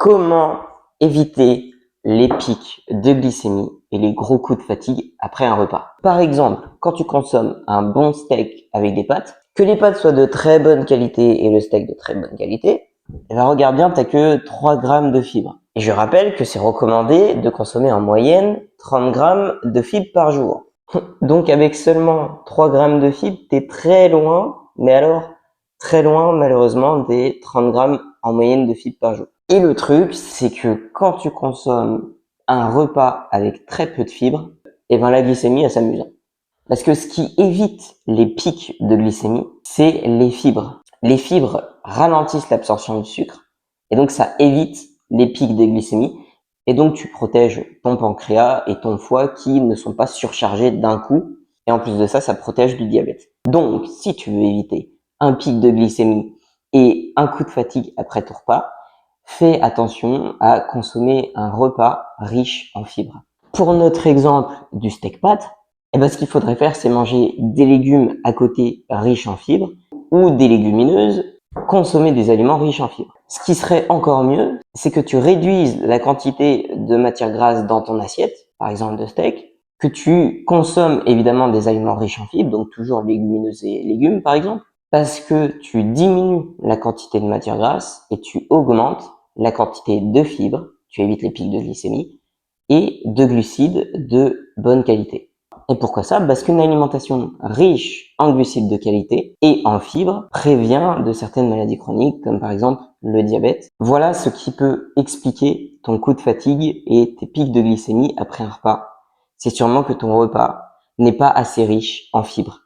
Comment éviter les pics de glycémie et les gros coups de fatigue après un repas? Par exemple, quand tu consommes un bon steak avec des pâtes, que les pâtes soient de très bonne qualité et le steak de très bonne qualité, et ben regarde bien, t'as que 3 grammes de fibres. Et je rappelle que c'est recommandé de consommer en moyenne 30 grammes de fibres par jour. Donc avec seulement 3 grammes de fibres, t'es très loin, mais alors très loin malheureusement des 30 grammes en moyenne de fibres par jour. Et le truc, c'est que quand tu consommes un repas avec très peu de fibres, et ben la glycémie, elle s'amuse. Parce que ce qui évite les pics de glycémie, c'est les fibres. Les fibres ralentissent l'absorption du sucre, et donc ça évite les pics de glycémie, et donc tu protèges ton pancréas et ton foie qui ne sont pas surchargés d'un coup, et en plus de ça, ça protège du diabète. Donc, si tu veux éviter un pic de glycémie et un coup de fatigue après ton repas, fais attention à consommer un repas riche en fibres. Pour notre exemple du steak pâte, eh ben, ce qu'il faudrait faire, c'est manger des légumes à côté riches en fibres ou des légumineuses, consommer des aliments riches en fibres. Ce qui serait encore mieux, c'est que tu réduises la quantité de matière grasse dans ton assiette, par exemple de steak, que tu consommes évidemment des aliments riches en fibres, donc toujours légumineuses et légumes par exemple, parce que tu diminues la quantité de matière grasse et tu augmentes la quantité de fibres, tu évites les pics de glycémie, et de glucides de bonne qualité. Et pourquoi ça? Parce qu'une alimentation riche en glucides de qualité et en fibres prévient de certaines maladies chroniques, comme par exemple le diabète. Voilà ce qui peut expliquer ton coup de fatigue et tes pics de glycémie après un repas. C'est sûrement que ton repas n'est pas assez riche en fibres.